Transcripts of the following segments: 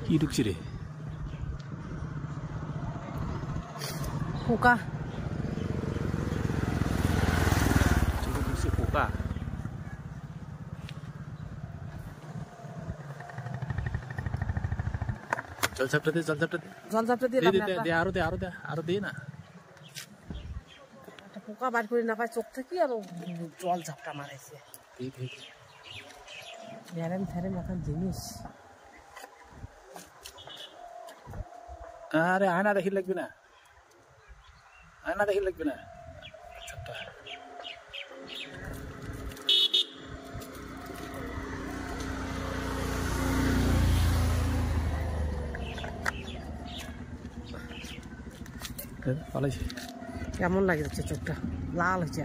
কি ঢুকছি রে পোকা ঢুকছে পোকা জল ঝাপটা দে আরো দে না একটা পোকা বার করে না পায় চোখ থেকে আর জল ঝাপটা মারাইছে ফেরেন এখন জিনিস আরে আয়না দেখি লাগবে না ঝাপটা পালাইছে কেমন লাগে যাচ্ছে চোখটা লাল হয়েছে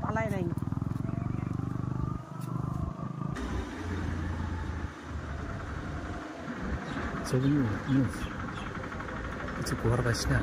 পালাই নাই কিছু কুয়ার পাইস না